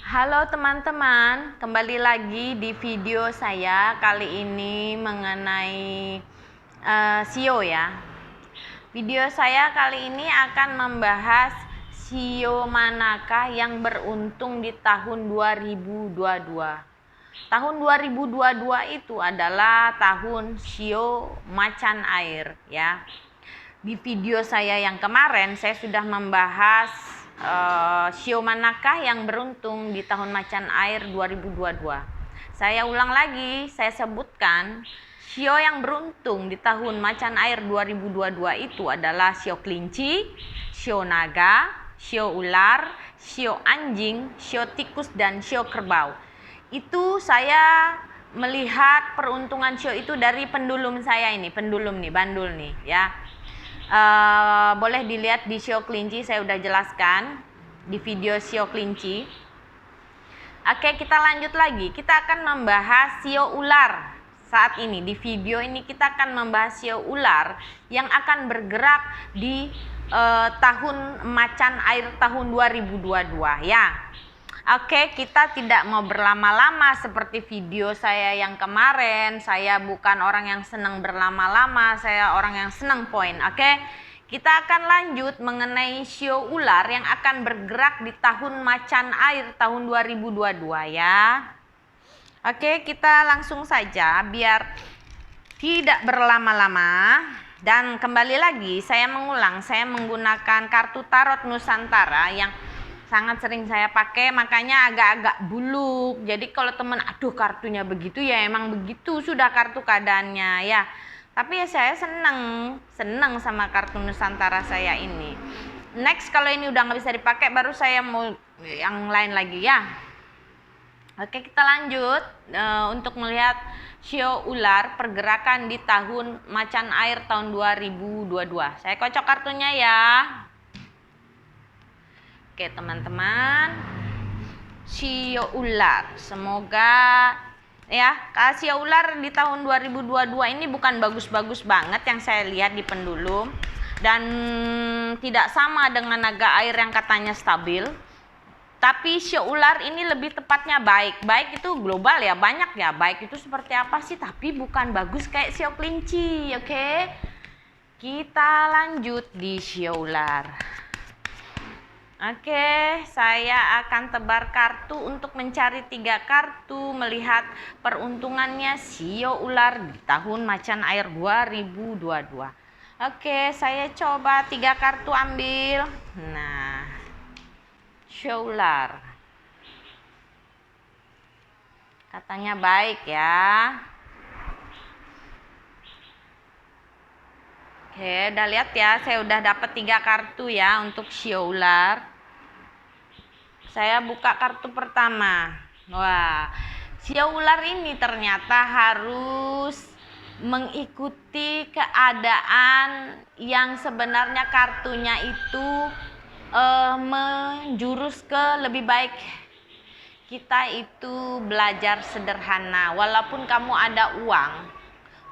Halo teman-teman, kembali lagi di video saya kali ini mengenai SEO ya. Video saya kali ini akan membahas SEO manakah yang beruntung di tahun 2022. Tahun 2022 itu adalah tahun SEO macan air ya. Di video saya yang kemarin saya sudah membahas SEO manakah yang beruntung di tahun macan air 2022. Saya ulang lagi, saya sebutkan SEO yang beruntung di tahun macan air 2022 itu adalah SEO kelinci, SEO naga, SEO ular, SEO anjing, SEO tikus, dan SEO kerbau. Itu saya melihat peruntungan SEO itu dari pendulum saya ini, bandul nih ya. Boleh dilihat di SEO kelinci, saya udah jelaskan di video SEO kelinci. Oke, kita lanjut lagi. Kita akan membahas SEO ular. Saat ini di video ini kita akan membahas SEO ular yang akan bergerak di tahun macan air tahun 2022 ya. Oke, kita tidak mau berlama-lama seperti video saya yang kemarin. Saya bukan orang yang senang berlama-lama, saya orang yang senang poin. Oke, kita akan lanjut mengenai SEO ular yang akan bergerak di tahun macan air tahun 2022 ya. Oke, kita langsung saja biar tidak berlama-lama. Dan kembali lagi, saya mengulang, saya menggunakan kartu tarot Nusantara yang sangat sering saya pakai, makanya agak-agak buluk. Jadi kalau teman, aduh kartunya begitu ya emang begitu sudah kartu keadaannya ya. Tapi ya saya seneng sama kartu Nusantara saya ini. Next, kalau ini udah nggak bisa dipakai, baru saya mau yang lain lagi ya. Oke, kita lanjut untuk melihat SEO ular pergerakan di tahun macan air tahun 2022. Saya kocok kartunya ya. Oke teman-teman, SEO ular, semoga ya SEO ular di tahun 2022 ini bukan bagus-bagus banget yang saya lihat di pendulum, dan tidak sama dengan naga air yang katanya stabil. Tapi SEO ular ini lebih tepatnya baik itu global ya, banyak ya. Baik itu seperti apa sih, tapi bukan bagus kayak SEO kelinci. Oke, kita lanjut di SEO ular. Oke, saya akan tebar kartu untuk mencari 3 kartu melihat peruntungannya SEO ular di tahun macan air 2022. Oke, saya coba 3 kartu ambil. Nah, SEO ular. Katanya baik ya. Oke, udah lihat ya, saya udah dapat 3 kartu ya untuk SEO ular. Saya buka kartu pertama. Wah, SEO ular ini ternyata harus mengikuti keadaan yang sebenarnya kartunya itu menjurus ke lebih baik. Kita itu belajar sederhana, walaupun kamu ada uang,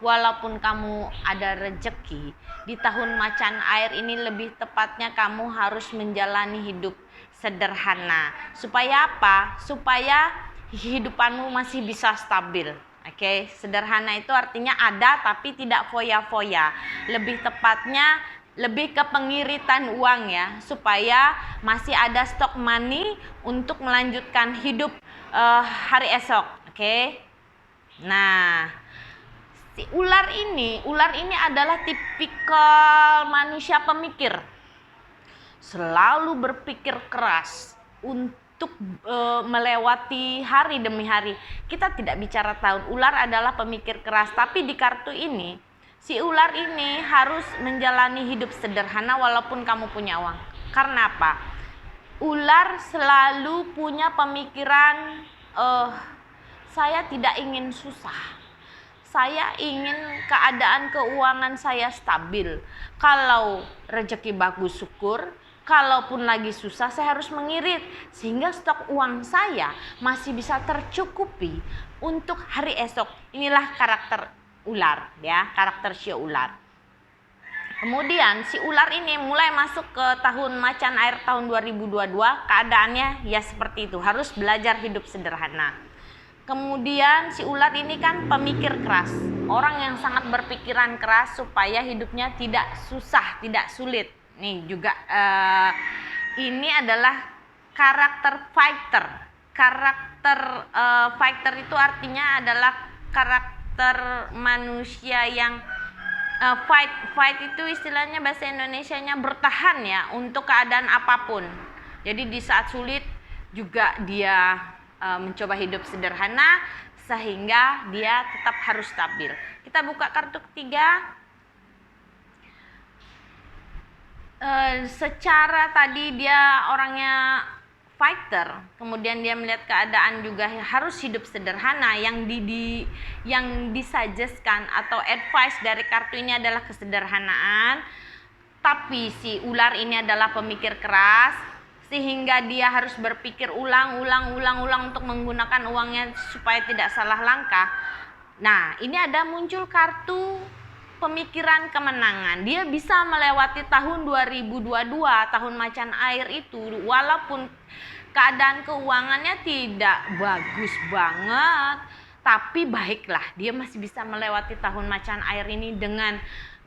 walaupun kamu ada rezeki, di tahun macan air ini lebih tepatnya kamu harus menjalani hidup sederhana. Supaya apa? Supaya kehidupanmu masih bisa stabil. Oke, sederhana itu artinya ada tapi tidak foya-foya. Lebih tepatnya lebih ke pengiritan uang ya, supaya masih ada stok money untuk melanjutkan hidup hari esok. Oke. Nah, si ular ini adalah tipikal manusia pemikir. Selalu berpikir keras untuk melewati hari demi hari. Kita tidak bicara tahun. Ular adalah pemikir keras, tapi di kartu ini si ular ini harus menjalani hidup sederhana walaupun kamu punya uang. Karena apa? Ular selalu punya pemikiran saya tidak ingin susah. Saya ingin keadaan keuangan saya stabil. Kalau rezeki bagus syukur, kalaupun lagi susah saya harus mengirit sehingga stok uang saya masih bisa tercukupi untuk hari esok. Inilah karakter ular ya, karakter SEO ular. Kemudian si ular ini mulai masuk ke tahun macan air tahun 2022, keadaannya ya seperti itu, harus belajar hidup sederhana. Kemudian si ular ini kan pemikir keras, orang yang sangat berpikiran keras supaya hidupnya tidak susah, tidak sulit. Nih juga ini adalah karakter fighter. Karakter fighter itu artinya adalah karakter manusia yang fight itu istilahnya bahasa Indonesianya bertahan ya untuk keadaan apapun. Jadi di saat sulit juga dia mencoba hidup sederhana sehingga dia tetap harus stabil. Kita buka kartu ketiga. Secara tadi dia orangnya fighter, kemudian dia melihat keadaan juga harus hidup sederhana. Yang disuggestkan atau advice dari kartu ini adalah kesederhanaan. Tapi si ular ini adalah pemikir keras, sehingga dia harus berpikir ulang untuk menggunakan uangnya supaya tidak salah langkah. Nah, ini ada muncul kartu pemikiran kemenangan. Dia bisa melewati tahun 2022, tahun macan air itu, walaupun keadaan keuangannya tidak bagus banget, tapi baiklah, dia masih bisa melewati tahun macan air ini dengan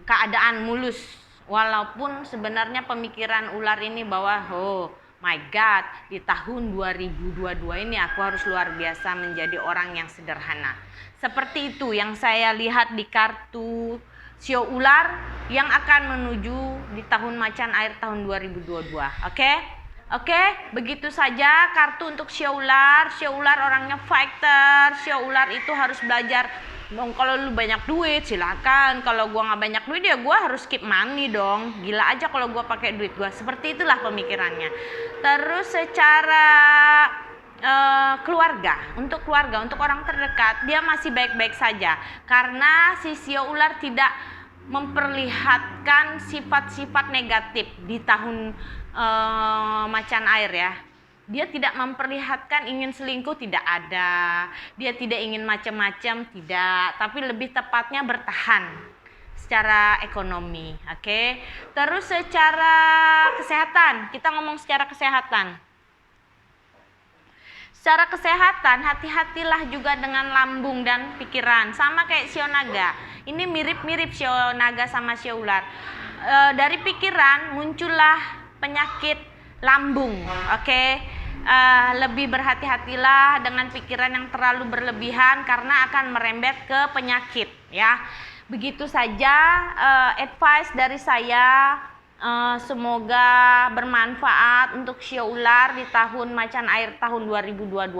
keadaan mulus. Walaupun sebenarnya pemikiran ular ini bahwa oh my god, di tahun 2022 ini aku harus luar biasa menjadi orang yang sederhana. Seperti itu yang saya lihat di kartu sio ular yang akan menuju di tahun macan air tahun 2022. Oke, begitu saja kartu untuk sio ular. Sio ular orangnya fighter. Sio ular itu harus belajar. Kalau lu banyak duit silakan. Kalau gua nggak banyak duit ya gua harus keep money dong. Gila aja kalau gua pakai duit gua. Seperti itulah pemikirannya. Terus secara keluarga, untuk orang terdekat dia masih baik-baik saja karena si sio ular tidak memperlihatkan sifat-sifat negatif di tahun macan air ya. Dia tidak memperlihatkan ingin selingkuh, tidak ada. Dia tidak ingin macam-macam, tidak. Tapi lebih tepatnya bertahan secara ekonomi. Oke. Terus secara kesehatan, kita ngomong secara kesehatan. Secara kesehatan, hati-hatilah juga dengan lambung dan pikiran. Sama kayak sio naga. Ini mirip-mirip sio naga sama sio ular. Dari pikiran muncullah penyakit lambung. Oke. Lebih berhati-hatilah dengan pikiran yang terlalu berlebihan karena akan merembet ke penyakit ya. Begitu saja advice dari saya. Semoga bermanfaat untuk sio ular di tahun macan air tahun 2022.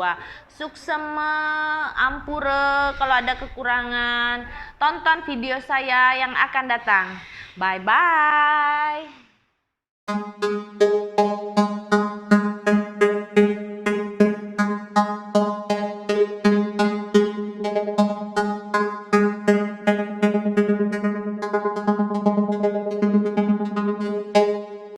Suksema, ampure kalau ada kekurangan. Tonton video saya yang akan datang. Bye bye.